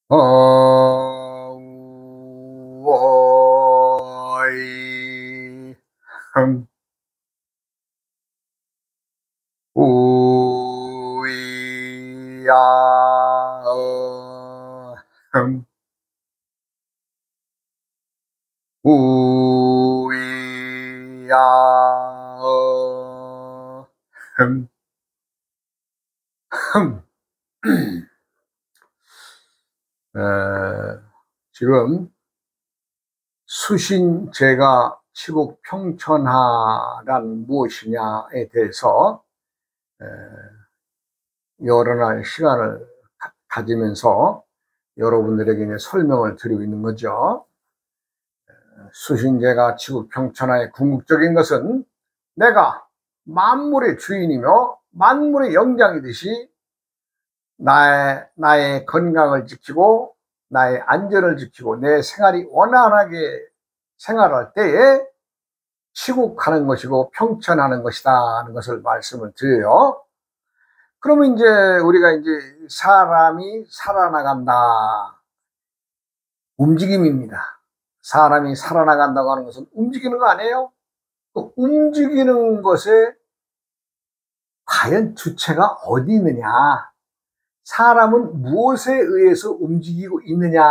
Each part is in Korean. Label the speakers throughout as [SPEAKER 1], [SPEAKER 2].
[SPEAKER 1] 어이 흠 우이야 흠 우이야 흠 흠. 에, 지금 수신제가 치국 평천하란 무엇이냐에 대해서 에, 여러 날 시간을 가지면서 여러분들에게 이제 설명을 드리고 있는 거죠. 수신제가 치국 평천하의 궁극적인 것은 내가 만물의 주인이며 만물의 영장이듯이 나의 건강을 지키고 나의 안전을 지키고 내 생활이 원활하게 생활할 때에 치국하는 것이고 평천하는 것이다 하는 것을 말씀을 드려요. 그러면 이제 우리가 이제 사람이 살아나간다. 움직임입니다. 사람이 살아나간다고 하는 것은 움직이는 거 아니에요? 그 움직이는 것에 과연 주체가 어디 있느냐? 사람은 무엇에 의해서 움직이고 있느냐?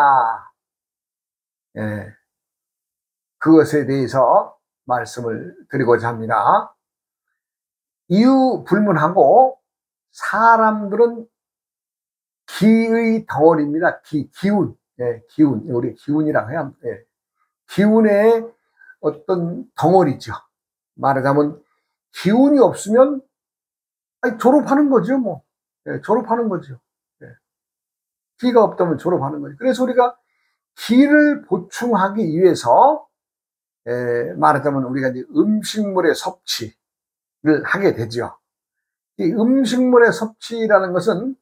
[SPEAKER 1] 예, 그것에 대해서 말씀을 드리고자 합니다. 이유 불문하고 사람들은 기의 덩어리입니다. 기운. 예, 기운. 우리 기운이라고 해야 합니다. 예. 기운의 어떤 덩어리죠. 말하자면 기운이 없으면 졸업하는 거죠, 뭐. 예, 졸업하는 거죠. 예. 기가 없다면 졸업하는 거죠. 그래서 우리가 기를 보충하기 위해서 말하자면 우리가 이제 음식물의 섭취를 하게 되죠. 이 음식물의 섭취라는 것은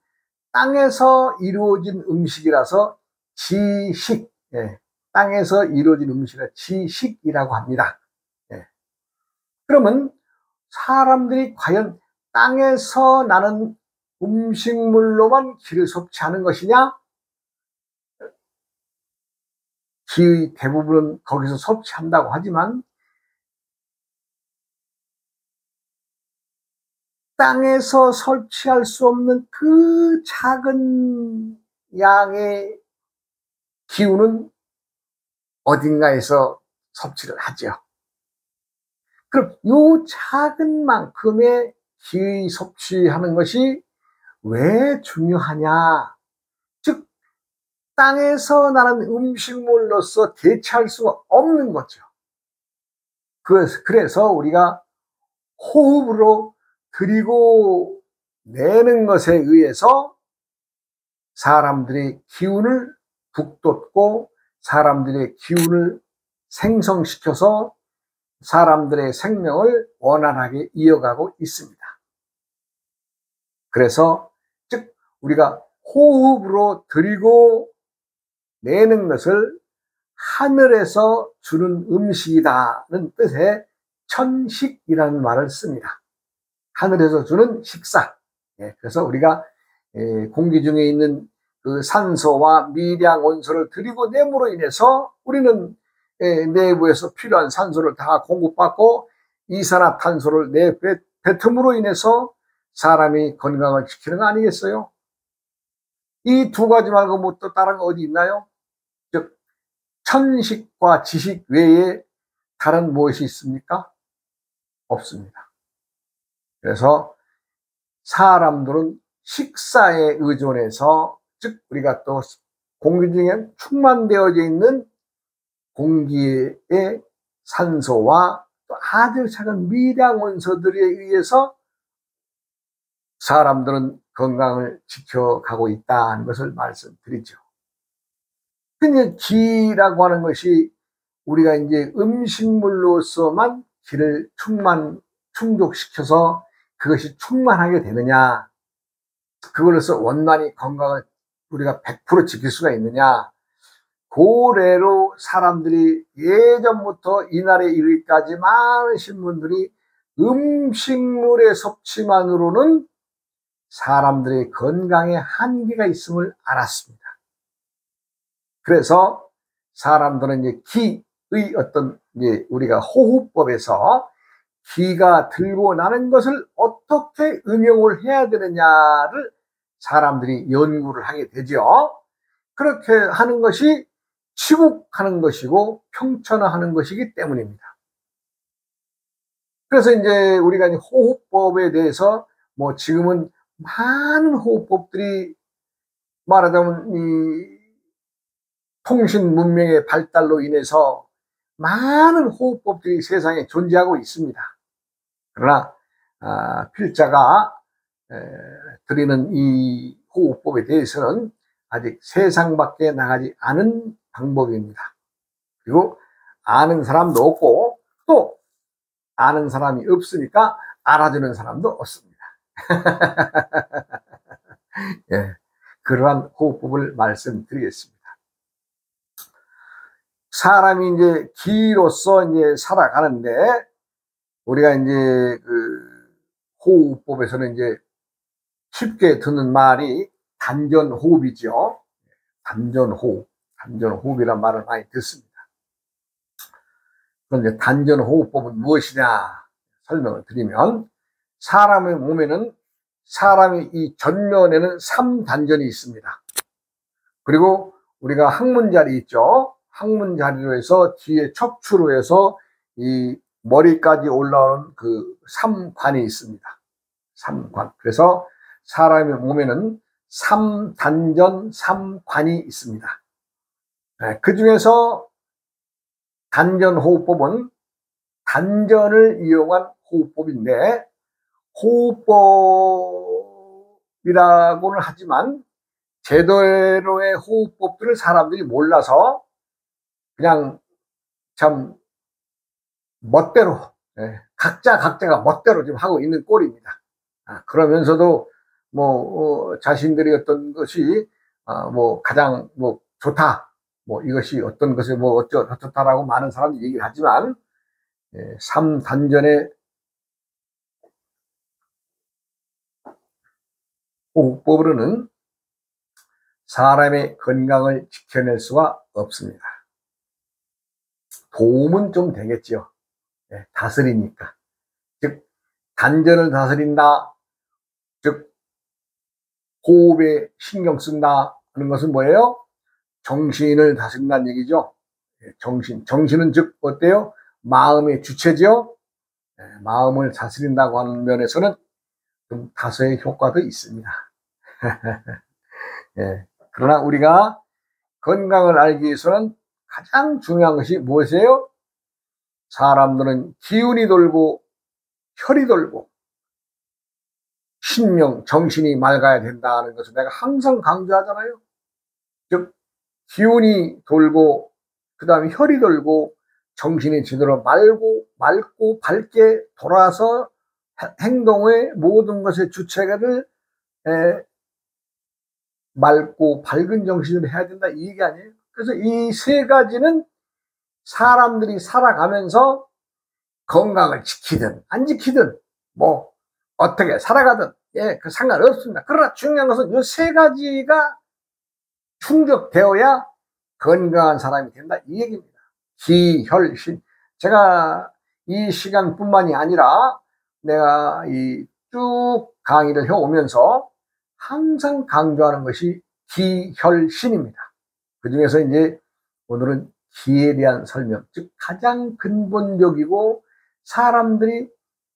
[SPEAKER 1] 땅에서 이루어진 음식이라서 지식, 예, 땅에서 이루어진 음식이라 지식이라고 합니다. 예. 그러면 사람들이 과연 땅에서 나는 음식물로만 기를 섭취하는 것이냐? 기의 대부분은 거기서 섭취한다고 하지만 땅에서 섭취할 수 없는 그 작은 양의 기운은 어딘가에서 섭취를 하죠. 그럼 이 작은 만큼의 기 섭취하는 것이 왜 중요하냐? 즉 땅에서 나는 음식물로서 대체할 수가 없는 거죠. 그래서 우리가 호흡으로 들이고 내는 것에 의해서 사람들의 기운을 북돋고 사람들의 기운을 생성시켜서 사람들의 생명을 원활하게 이어가고 있습니다. 그래서 즉 우리가 호흡으로 들이고 내는 것을 하늘에서 주는 음식이다는 뜻의 천식이라는 말을 씁니다. 하늘에서 주는 식사. 그래서 우리가 공기 중에 있는 그 산소와 미량 원소를 들이고 내므로 인해서 우리는 내부에서 필요한 산소를 다 공급받고 이산화탄소를 내뱉음으로 인해서 사람이 건강을 지키는 거 아니겠어요? 이 두 가지 말고 뭐 또 다른 거 어디 있나요? 즉 천식과 지식 외에 다른 무엇이 있습니까? 없습니다. 그래서 사람들은 식사에 의존해서 즉 우리가 또 공기 중에 충만되어져 있는 공기의 산소와 또 아주 작은 미량 원소들에 의해서 사람들은 건강을 지켜가고 있다는 것을 말씀드리죠. 근데 기라고 하는 것이 우리가 이제 음식물로서만 기를 충족시켜서 그것이 충만하게 되느냐, 그걸로서 원만히 건강을 우리가 100% 지킬 수가 있느냐, 고래로 사람들이 예전부터 이날에 이르기까지 많으신 분들이 음식물의 섭취만으로는 사람들의 건강에 한계가 있음을 알았습니다. 그래서 사람들은 이제 기의 어떤 이제 우리가 호흡법에서 기가 들고 나는 것을 어떻게 응용을 해야 되느냐를 사람들이 연구를 하게 되죠. 그렇게 하는 것이 치국하는 것이고 평천화하는 것이기 때문입니다. 그래서 이제 우리가 이제 호흡법에 대해서 뭐 지금은 많은 호흡법들이 말하자면 이 통신 문명의 발달로 인해서 많은 호흡법들이 세상에 존재하고 있습니다. 그러나 필자가 드리는 이 호흡법에 대해서는 아직 세상 밖에 나가지 않은 방법입니다. 그리고 아는 사람도 없고 또 아는 사람이 없으니까 알아주는 사람도 없습니다. 예, 그러한 호흡법을 말씀드리겠습니다. 사람이 이제 기로서 이제 살아가는데 우리가 이제 그 호흡법에서는 이제 쉽게 듣는 말이 단전호흡이죠. 단전호흡, 단전호흡이란 말을 많이 듣습니다. 그런데 단전호흡법은 무엇이냐 설명을 드리면 사람의 몸에는 사람의 이 전면에는 3단전이 있습니다. 그리고 우리가 항문자리 있죠. 항문자리로 해서 뒤에 척추로 해서 이 머리까지 올라오는 그 3관이 있습니다. 3관. 그래서 사람의 몸에는 3단전 3관이 있습니다. 그 중에서 단전호흡법은 단전을 이용한 호흡법인데 호흡법이라고는 하지만 제대로의 호흡법들을 사람들이 몰라서 그냥 참 멋대로 각자가 멋대로 지금 하고 있는 꼴입니다. 그러면서도 뭐 자신들이 어떤 것이 뭐 가장 뭐 좋다, 뭐 이것이 어떤 것이 뭐 어쩌다라고 많은 사람들이 얘기를 하지만 3단전의 호흡법으로는 사람의 건강을 지켜낼 수가 없습니다. 도움은 좀 되겠죠. 다스리니까. 즉 단전을 다스린다, 즉 호흡에 신경 쓴다 하는 것은 뭐예요? 정신을 다스린다는 얘기죠. 정신은 즉 어때요? 마음의 주체죠. 마음을 다스린다고 하는 면에서는 좀 다소의 효과도 있습니다. 그러나 우리가 건강을 알기 위해서는 가장 중요한 것이 무엇이에요? 사람들은 기운이 돌고 혈이 돌고 신명, 정신이 맑아야 된다는 것을 내가 항상 강조하잖아요. 즉 기운이 돌고 그 다음에 혈이 돌고 정신이 제대로 맑고 밝게 돌아서 행동의 모든 것의 주체를 맑고 밝은 정신으로 해야 된다 이 얘기 아니에요. 그래서 이 세 가지는 사람들이 살아가면서 건강을 지키든 안 지키든 뭐 어떻게 살아가든 그 상관없습니다. 그러나 중요한 것은 이 세 가지가 충족되어야 건강한 사람이 된다 이 얘기입니다. 기, 혈, 신. 제가 이 시간뿐만이 아니라 내가 이 쭉 강의를 해오면서 항상 강조하는 것이 기, 혈, 신입니다. 그 중에서 이제 오늘은 기에 대한 설명, 즉 가장 근본적이고 사람들이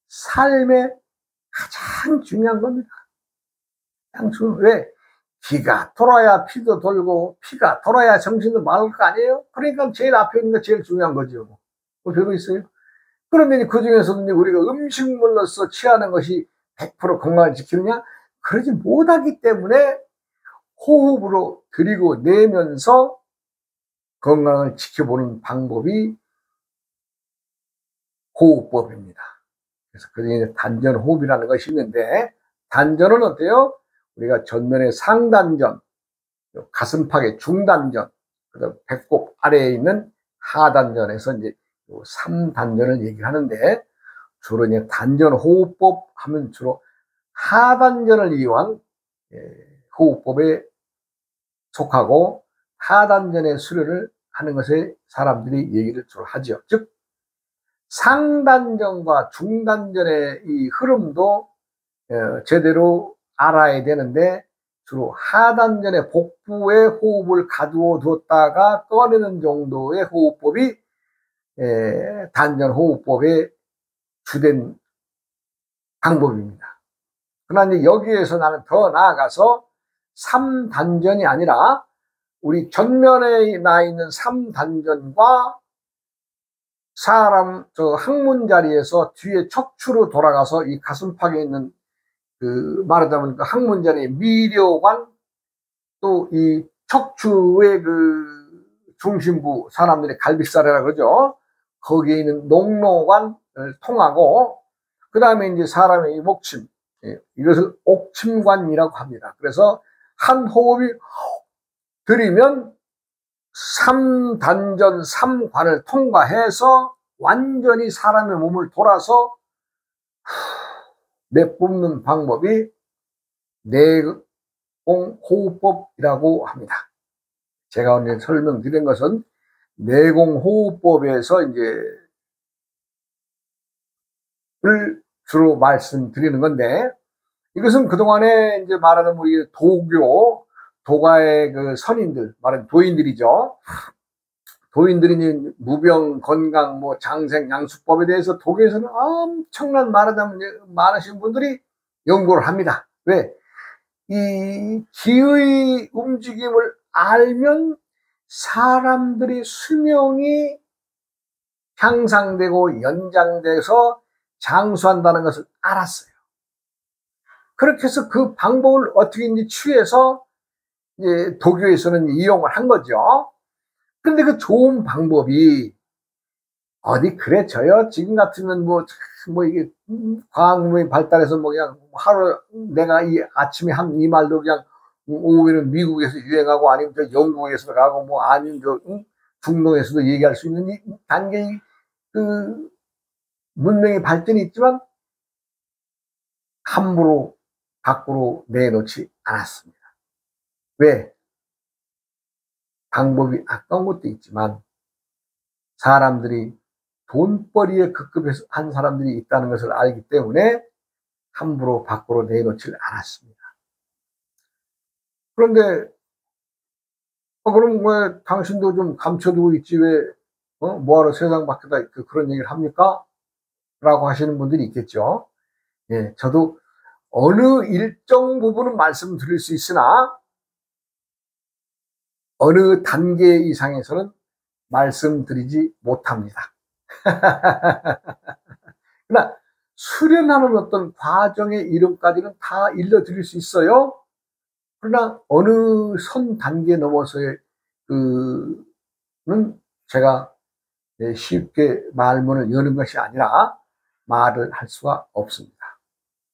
[SPEAKER 1] 삶에 가장 중요한 겁니다. 왜? 기가 돌아야 피도 돌고 피가 돌아야 정신도 맑을 거 아니에요? 그러니까 제일 앞에 있는 게 제일 중요한 거죠. 뭐 별거 있어요? 그런데 그 중에서도 우리가 음식물로서 취하는 것이 100% 건강을 지키느냐? 그러지 못하기 때문에 호흡으로 들이고 내면서 건강을 지켜보는 방법이 호흡법입니다. 그래서 그 중에 단전 호흡이라는 것이 있는데 단전은 어때요? 우리가 전면의 상단전, 가슴팍의 중단전, 그다음 배꼽 아래에 있는 하단전에서 이제 3단전을 얘기하는데 주로 이제 단전 호흡법 하면 주로 하단전을 이용한 호흡법에 속하고 하단전의 수련을 하는 것에 사람들이 얘기를 주로 하죠. 즉 상단전과 중단전의 이 흐름도 제대로 알아야 되는데 주로 하단전의 복부에 호흡을 가두어 두었다가 꺼내는 정도의 호흡법이 단전 호흡법의 주된 방법입니다. 그러나 이제 여기에서 나는 더 나아가서 3단전이 아니라 우리 전면에 나 있는 3단전과 사람 저 항문 자리에서 뒤에 척추로 돌아가서 이 가슴팍에 있는 그 말하자면 그 항문 자리의 미려관 또 이 척추의 그 중심부 사람들이 갈비살이라 그러죠. 거기에 있는 농로관을 통하고 그 다음에 이제 사람의 이 목침 이것을 옥침관이라고 합니다. 그래서 한 호흡이 들이면 3단전 3관을 통과해서 완전히 사람의 몸을 돌아서 내뿜는 방법이 내공호흡법이라고 합니다. 제가 오늘 설명드린 것은 내공호흡법에서 을 주로 말씀드리는 건데 이것은 그동안에 이제 말하는 우리 도가의 그 선인들, 말하는 도인들이죠. 도인들이 무병, 건강, 뭐 장생, 양수법에 대해서 독일에서는 엄청난 말하자면 많으신 분들이 연구를 합니다. 왜? 이 기의 움직임을 알면 사람들이 수명이 향상되고 연장돼서 장수한다는 것을 알았어요. 그렇게 해서 그 방법을 어떻게든지 취해서 이제 도교에서는 이용을 한 거죠. 근데 그 좋은 방법이 어디 그래져요? 지금 같으면 뭐 이게 과학문명이 발달해서 뭐 그냥 하루 내가 이 아침에 한 이 말도 그냥 오후에는 미국에서 유행하고 아니면 저 영국에서 가고 뭐 아니면 저 중동에서도 얘기할 수 있는 이 단계의 그 문명의 발전이 있지만 함부로 밖으로 내놓지 않았습니다. 왜? 방법이 아까운 것도 있지만 사람들이 돈벌이에 급급한 사람들이 있다는 것을 알기 때문에 함부로 밖으로 내놓지 않았습니다. 그런데 그럼 왜 당신도 좀 감춰두고 있지 왜 뭐하러 세상 밖에다 그런 얘기를 합니까? 라고 하시는 분들이 있겠죠. 예, 저도 어느 일정 부분은 말씀드릴 수 있으나 어느 단계 이상에서는 말씀드리지 못합니다. 그러나 수련하는 어떤 과정의 이름까지는 다 일러드릴 수 있어요. 그러나 어느 선 단계 넘어서의 그는 제가 쉽게 말문을 여는 것이 아니라 말을 할 수가 없습니다.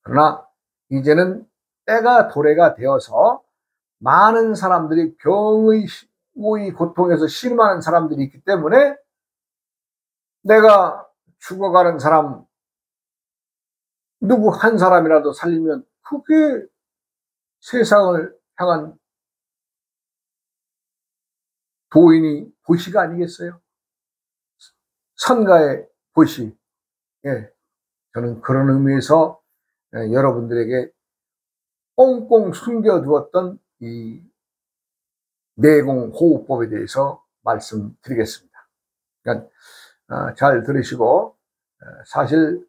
[SPEAKER 1] 그러나 이제는 때가 도래가 되어서 많은 사람들이 병의 고통에서 신음하는 사람들이 있기 때문에 내가 죽어가는 사람 누구 한 사람이라도 살리면 그게 세상을 향한 도인이 보시가 아니겠어요? 선가의 보시. 예, 저는 그런 의미에서 여러분들에게 꽁꽁 숨겨두었던 이 내공호흡법에 대해서 말씀드리겠습니다. 그러니까 잘 들으시고 사실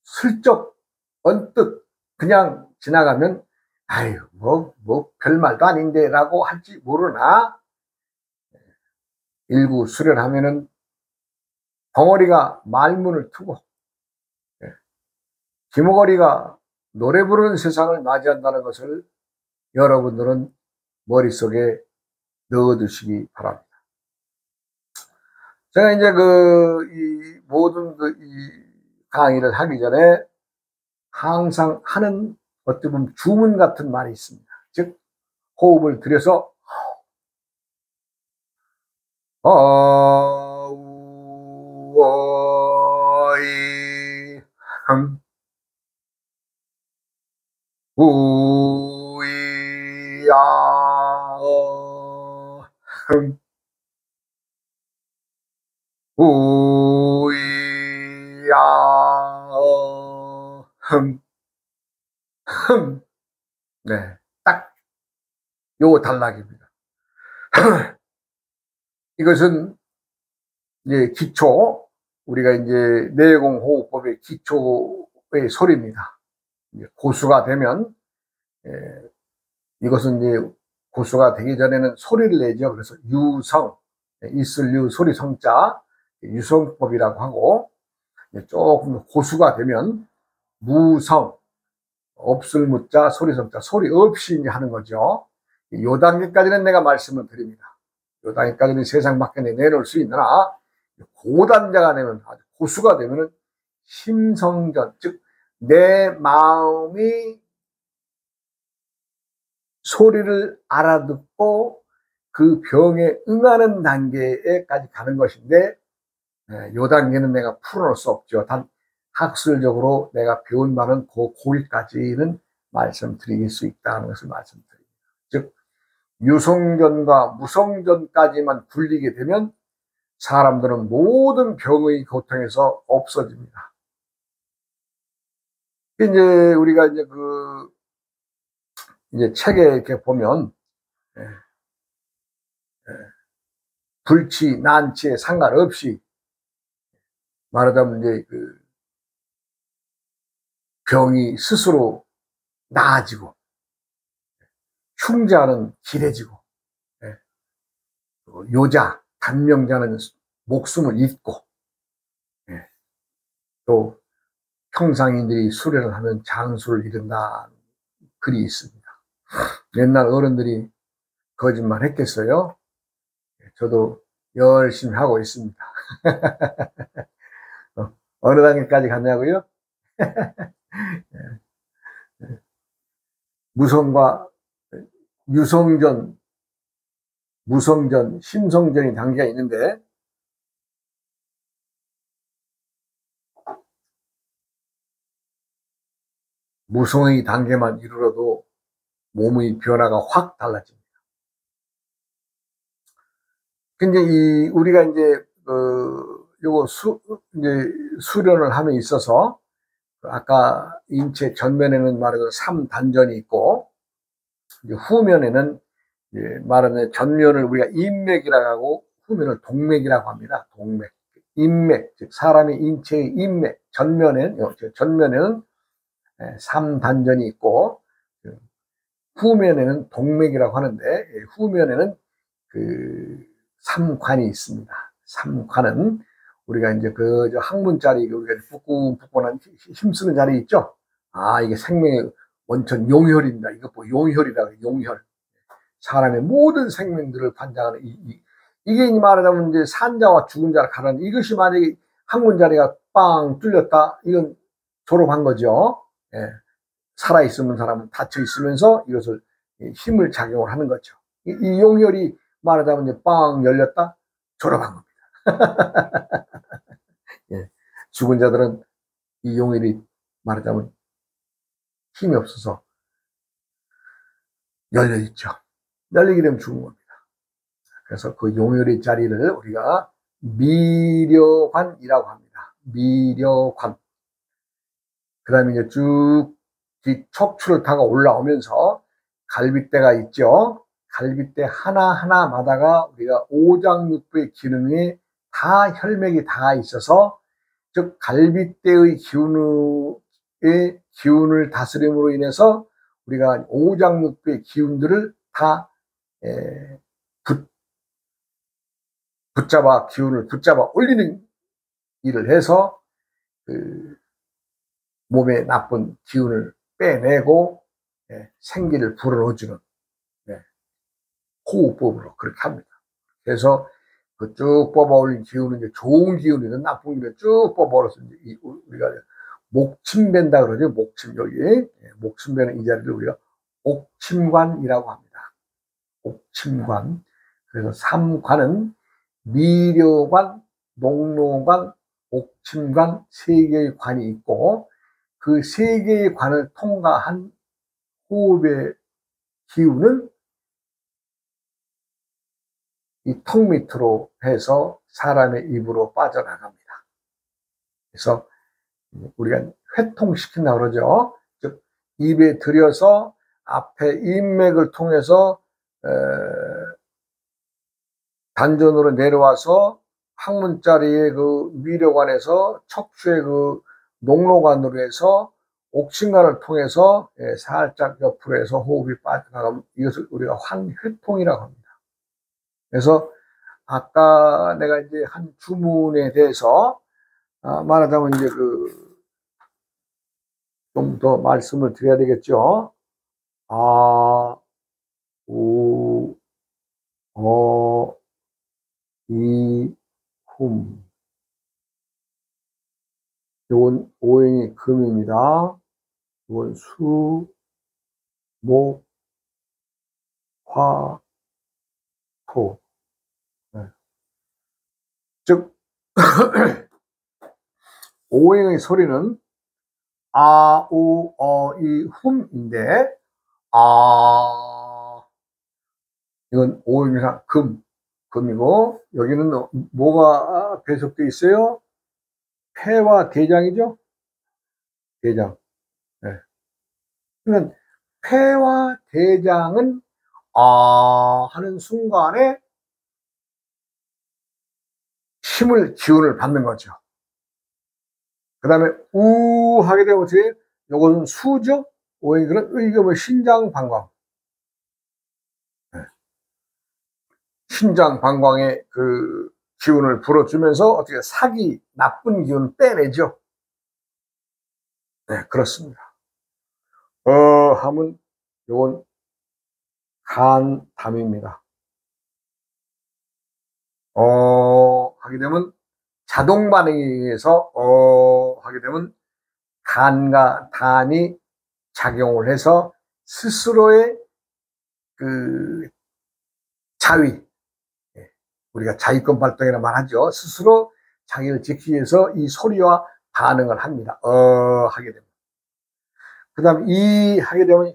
[SPEAKER 1] 슬쩍 언뜻 그냥 지나가면 아유 뭐 별말도 아닌데 라고 할지 모르나 일부 수련하면은 벙어리가 말문을 트고 기모거리가 노래 부르는 세상을 맞이한다는 것을 여러분들은 머릿속에 넣어두시기 바랍니다. 제가 이제 이 모든 이 강의를 하기 전에 항상 하는 어떻게 보면 주문 같은 말이 있습니다. 즉 호흡을 들여서 어우어이 우이야 우야 흠, 흠. 네, 딱 요 단락입니다. 이것은 이제 기초, 우리가 이제 내공호흡법의 기초의 소리입니다. 이제 고수가 되면, 이것은 이제 고수가 되기 전에는 소리를 내죠. 그래서 유성, 있을 유, 소리 성자, 유성법이라고 하고, 조금 고수가 되면 무성, 없을 무자, 소리 성자, 소리 없이 이제 하는 거죠. 요 단계까지는 내가 말씀을 드립니다. 요 단계까지는 세상 밖에 내놓을 수 있느나, 고단자가 되면, 아주 고수가 되면은 심성전, 즉, 내 마음이 소리를 알아듣고 그 병에 응하는 단계에까지 가는 것인데, 요 단계는 내가 풀어놓을 수 없죠. 단 학술적으로 내가 배운 바는 거기까지는 말씀드릴 수 있다는 것을 말씀드립니다. 즉 유성전과 무성전까지만 굴리게 되면 사람들은 모든 병의 고통에서 없어집니다. 이제 우리가 이제 이제 책에 이렇게 보면 불치, 난치에 상관없이 말하자면 이제 병이 스스로 나아지고 흉자는 길해지고 요자, 단명자는 목숨을 잃고 또 평상인들이 수련을 하면 장수를 이룬다 글이 있습니다. 옛날 어른들이 거짓말 했겠어요? 저도 열심히 하고 있습니다. 어느 단계까지 갔냐고요? 무성과 유성전, 무성전, 심성전이 단계가 있는데 무성의 단계만 이르러도 몸의 변화가 확 달라집니다. 근데 우리가 이제 요거 이제 수련을 함에 있어서 아까 인체 전면에는 말하자면 3단전이 있고 이제 후면에는 말하자면 전면을 우리가 인맥이라고 하고 후면을 동맥이라고 합니다. 동맥, 인맥, 즉 사람의 인체의 인맥, 전면에는 3단전이 있고 후면에는 동맥이라고 하는데 후면에는 삼관이 있습니다. 삼관은 우리가 이제 학문자리 우리가 붓고난 힘쓰는 자리 있죠. 아, 이게 생명의 원천 용혈입니다. 이거 뭐 용혈이라고 용혈. 사람의 모든 생명들을 관장하는 이게 말하자면 이제 산자와 죽은 자를 가르는 이것이 만약에 학문자리가 빵 뚫렸다, 이건 졸업한 거죠. 예. 살아있으면 사람은 닫혀있으면서 이것을 힘을 작용을 하는 거죠. 이 용혈이 말하자면 이제 빵 열렸다? 졸업한 겁니다. 예. 죽은 자들은 이 용혈이 말하자면 힘이 없어서 열려있죠. 열리게 되면 죽은 겁니다. 그래서 그 용혈의 자리를 우리가 미려관이라고 합니다. 미려관. 그 다음에 이제 쭉 척추를 타고 올라오면서 갈빗대가 있죠. 갈빗대 하나하나마다가 우리가 오장육부의 기능이 다 혈맥이 다 있어서 즉 갈빗대의 기운을 다스림으로 인해서 우리가 오장육부의 기운들을 다 기운을 붙잡아 올리는 일을 해서 몸에 나쁜 기운을 빼내고 생기를 불어넣어주는 호흡법으로 그렇게 합니다. 그래서 그 쭉 뽑아 올린 기운은 이제 좋은 기운이든 나쁜 기운을 쭉 뽑아 올려서 우리가 목침벤다 그러죠. 목침, 여기 목침벤은 이 자리를 우리가 옥침관이라고 합니다. 옥침관. 그래서 삼관은 미려관, 농로관, 옥침관 세 개의 관이 있고 그 세 개의 관을 통과한 호흡의 기운은 이 턱 밑으로 해서 사람의 입으로 빠져나갑니다. 그래서 우리가 회통시킨다고 그러죠. 즉 입에 들여서 앞에 인맥을 통해서 단전으로 내려와서 항문자리의 그 위력관에서 척추의 그 농로관으로 해서 옥신관을 통해서 살짝 옆으로 해서 호흡이 빠져나가면 이것을 우리가 환회통이라고 합니다. 그래서 아까 내가 이제 한 주문에 대해서 말하자면 이제 좀 더 말씀을 드려야 되겠죠. 아, 우, 어, 이, 훔. 요건 오행이 금입니다. 요건 수, 목, 화, 토. 네. 즉, 오행의 소리는 아, 우, 이, 훔인데, 아, 이건 오행상 금이고, 여기는 뭐가 배속되어 있어요? 폐와 대장이죠? 대장. 네. 그러면 폐와 대장은 하는 순간에 기운을 받는 거죠. 그 다음에 우 하게 되면 어떻게 요거는 수죠? 이게 뭐 신장방광. 네. 신장방광에 그 기운을 불어주면서 어떻게 나쁜 기운을 빼내죠. 네, 그렇습니다. 하면 요건 간담입니다. 하게 되면 자동 반응에 의해서 하게 되면 간과 담이 작용을 해서 스스로의 그 자위, 우리가 자위권 발동이라 말하죠. 스스로 자기를 지키기 위해서 이 소리와 반응을 합니다. 하게 되면. 그 다음 이 하게 되면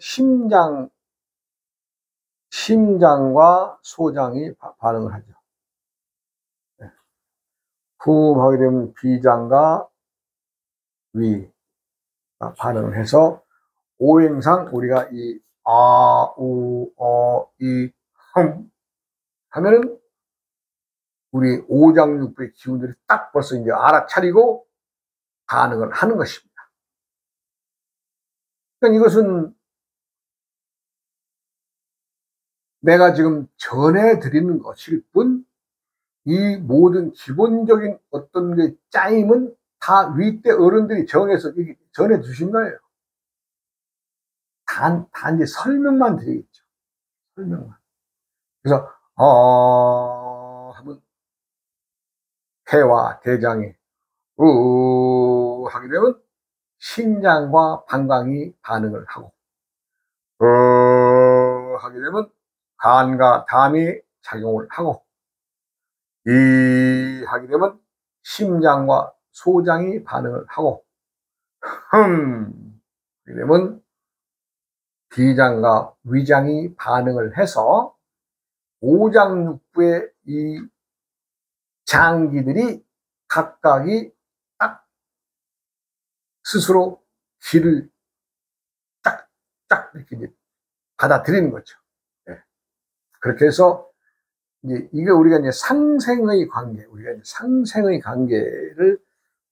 [SPEAKER 1] 심장과 소장이 반응을 하죠. 하게 되면 비장과 위 반응을 해서 오행상 우리가 이 아, 우, 이, 하면은 우리 오장육부의 기운들이 딱 벌써 이제 알아차리고 반응을 하는 것입니다. 그러니까 이것은 내가 지금 전해드리는 것일 뿐, 이 모든 기본적인 어떤 게 짜임은 다 윗대 어른들이 정해서 전해주신 거예요. 단지 설명만 드리겠죠. 설명만. 그래서, 하면 폐와 대장이, 하게 되면 신장과 방광이 반응을 하고, 하게 되면 간과 담이 작용을 하고, 하게 되면 심장과 소장이 반응을 하고, 하게 되면 비장과 위장이 반응을 해서 오장육부의 이 장기들이 각각이 딱 스스로 기를 쫙쫙 이렇게 이제 받아들이는 거죠. 네. 그렇게 해서 이게 우리가 이제 상생의 관계, 우리가 이제 상생의 관계를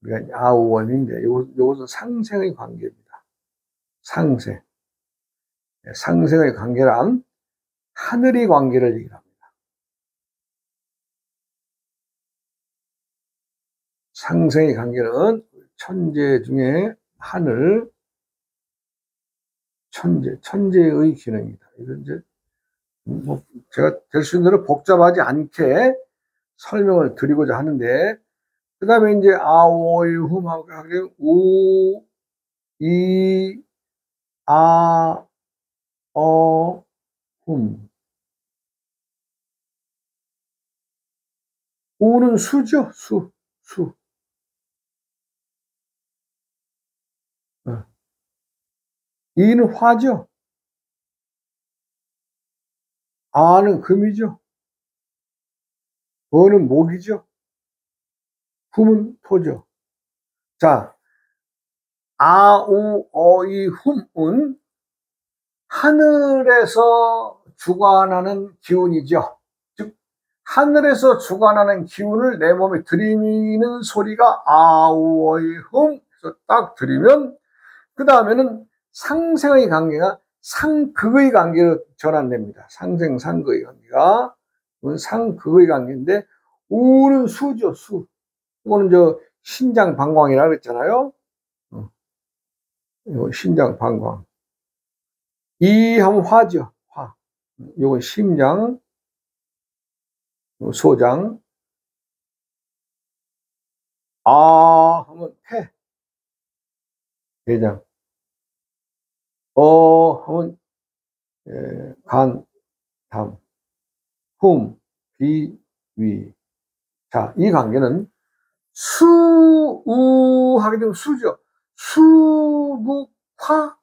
[SPEAKER 1] 우리가 이제 아우원인데 요것은 상생의 관계입니다. 상생. 네. 상생의 관계란 하늘의 관계를 얘기합니다. 상생의 관계는 천재 중에 하늘, 천재의 기능이다. 이건 이제 제가 될 수 있는 대로 복잡하지 않게 설명을 드리고자 하는데, 그 다음에 이제 아오이훔하고 우, 이, 아, 훔. 우는 수죠, 수. 이는 화죠. 아는 금이죠. 어는 목이죠. 흠은 토죠. 자, 아우 어이 흠은 하늘에서 주관하는 기운이죠. 즉 하늘에서 주관하는 기운을 내 몸에 들이미는 소리가 아우 어이 흠 해서 딱 들이면 그 다음에는 상생의 관계가 상극의 관계로 전환됩니다. 상생 상극의 관계가 상극의 관계인데 우는 수죠. 수. 이거는 저 신장 방광이라고 그랬잖아요. 이거 신장 방광. 이 하면 화죠. 화. 이건 심장, 소장. 아 하면 폐, 대장. 하면 간, 담. 흠, 비, 위. 자, 이 관계는 수, 우 하게 되면 수죠. 수묵화.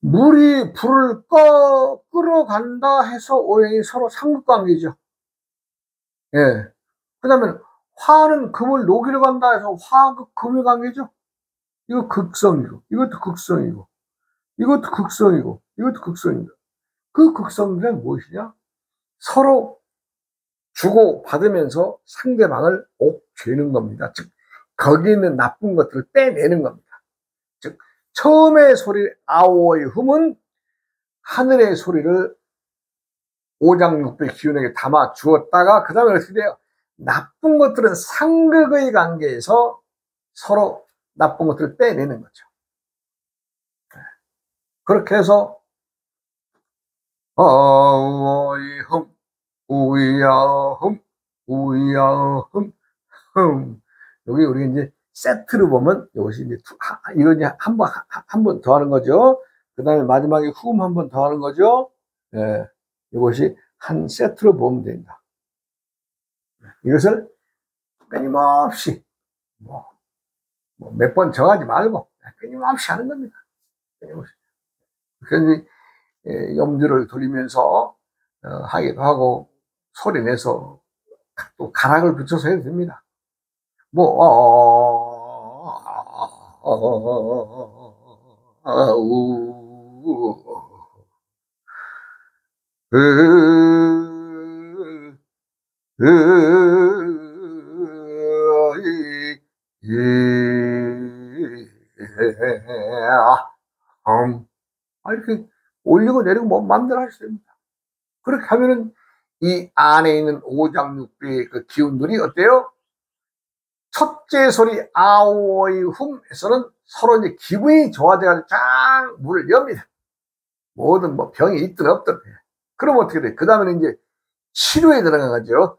[SPEAKER 1] 물이 불을 끌어간다 해서 오행이 서로 상극관계죠. 예. 그 다음에 화는 금을 녹이러 간다 해서 화극 금의 관계죠. 이거 극성이고, 이것도 극성이고, 이것도 극성이고, 이것도 극성입니다. 그 극성은 무엇이냐? 서로 주고 받으면서 상대방을 옥죄는 겁니다. 즉, 거기 있는 나쁜 것들을 빼내는 겁니다. 즉, 처음의 소리, 아오의 흠은 하늘의 소리를 오장육부의 기운에게 담아 주었다가, 그 다음에 어떻게 돼요? 나쁜 것들은 상극의 관계에서 서로 나쁜 것들을 빼내는 거죠. 그렇게 해서, 아오의 흠, 우야 흠, 우야 흠, 흠. 여기 우리 이제 세트로 보면 이것이 이제 이거 이제 한 번 더 하는 거죠. 그 다음에 마지막에 흠 한 번 더 하는 거죠. 예, 이것이 한 세트로 보면 됩니다. 이것을 끊임없이 몇 번 정하지 말고 끊임없이 하는 겁니다. 끊임없이. 그래서 염주를 돌리면서 하기도 하고 소리 내서 또 가락을 붙여서 해도 됩니다. 이렇게 올리고 내리고 뭐 마음대로 할 수 있습니다. 그렇게 하면은 이 안에 있는 오장육부의 그 기운들이 어때요? 첫째 소리 아오의 흠에서는 서로 이제 기분이 좋아져가지고 쫙 문을 엽니다. 모든 뭐 병이 있든 없든. 그럼 어떻게 돼? 그 다음에는 이제 치료에 들어가죠.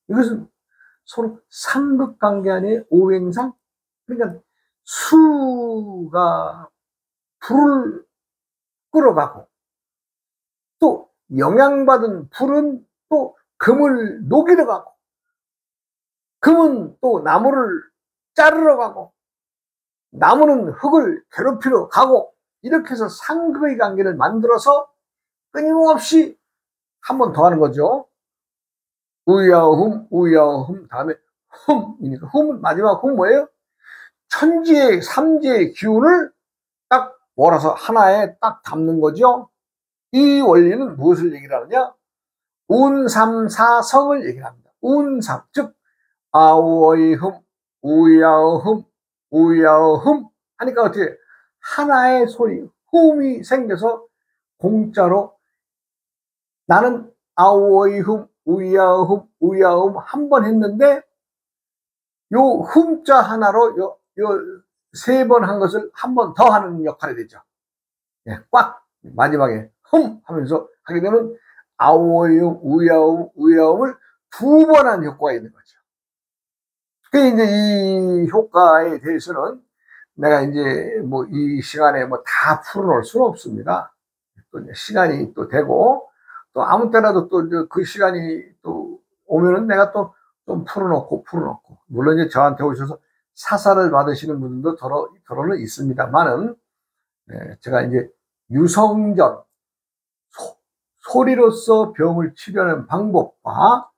[SPEAKER 1] 이것은 서로 상극관계 안에 오행상. 그러니까 수가 불을 끌어가고 또 영향받은 불은 또 금을 녹이러 가고 금은 또 나무를 자르러 가고 나무는 흙을 괴롭히러 가고 이렇게 해서 상극의 관계를 만들어서 끊임없이 한 번 더 하는 거죠. 우야흠 우야흠 다음에 흠이니까 흠은 마지막 흠 뭐예요? 천지의 삼지의 기운을 딱 몰아서 하나에 딱 담는 거죠. 이 원리는 무엇을 얘기를 하느냐? 운삼사성을 얘기를 합니다. 운삼, 즉 아오이흠, 우야흠, 우야흠 하니까 어떻게 하나의 소리, 흠이 생겨서 공짜로 나는 아오이흠, 우야흠, 우야흠 한 번 했는데 요 흠자 하나로 요 세 번 한 것을 한 번 더 하는 역할이 되죠. 예, 꽉 마지막에 흠 하면서 하게 되면 아오이음, 우야음, 우야음을 두 번 한 효과가 있는 거죠. 그 이제 이 효과에 대해서는 내가 이제 뭐 이 시간에 뭐 다 풀어놓을 수는 없습니다. 또 이제 시간이 또 되고, 또 아무 때라도 또 그 시간이 또 오면은 내가 또 좀 풀어놓고, 물론 이제 저한테 오셔서 사살을 받으시는 분들도 더러는 있습니다만은, 제가 이제 유성전, 소리로서 병을 치료하는 방법과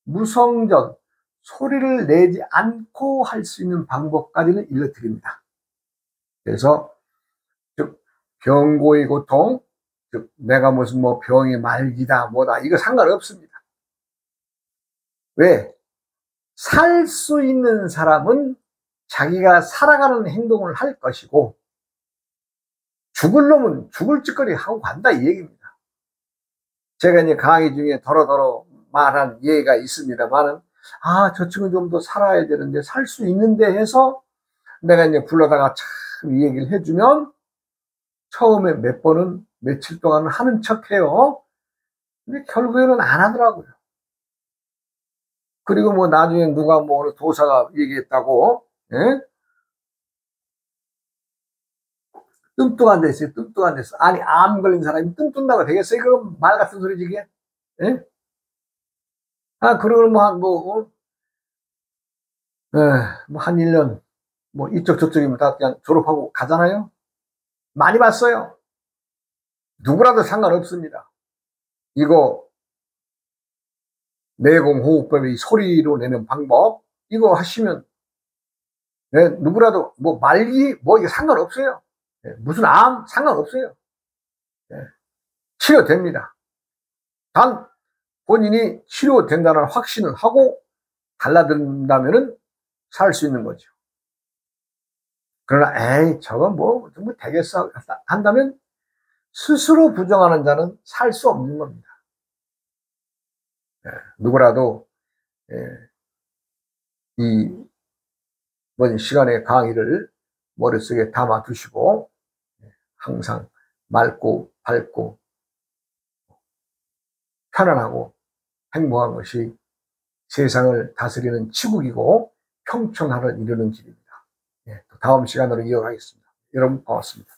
[SPEAKER 1] 무성전, 소리를 내지 않고 할 수 있는 방법까지는 일러드립니다. 그래서 즉 병고의 고통, 즉 내가 무슨 뭐 병이 말기다 뭐다 이거 상관없습니다. 왜? 살 수 있는 사람은 자기가 살아가는 행동을 할 것이고, 죽을 놈은 죽을 짓거리 하고 간다 이 얘기입니다. 제가 이제 강의 중에 더러더러 말한 예가 있습니다만은, 저 친구 좀 더 살아야 되는데 살 수 있는데 해서 내가 이제 불러다가 참 이 얘기를 해주면 처음에 몇 번은 며칠 동안은 하는 척 해요. 근데 결국에는 안 하더라고요. 그리고 뭐 나중에 누가 뭐 어느 도사가 얘기했다고, 예? 뚱뚱한 데 있어요. 뚱뚱한 데 있어. 아니, 암 걸린 사람이 뚱뚱다고 되겠어요? 이거 말 같은 소리지, 이게? 예? 그러면 한 1년, 뭐 이쪽 저쪽이면 다 그냥 졸업하고 가잖아요? 많이 봤어요. 누구라도 상관없습니다. 이거, 내공호흡법의 소리로 내는 방법, 이거 하시면, 누구라도 뭐 말기, 뭐 이게 상관없어요. 무슨 암 상관없어요. 치료됩니다. 단 본인이 치료된다는 확신을 하고 달라든다면은 살 수 있는 거죠. 그러나 에이 저건 뭐 되겠어 한다면 스스로 부정하는 자는 살 수 없는 겁니다. 누구라도 이번 시간의 강의를 머릿속에 담아 두시고 항상 맑고 밝고 편안하고 행복한 것이 세상을 다스리는 치국이고 평천하를 이루는 길입니다. 다음 시간으로 이어가겠습니다. 여러분 고맙습니다.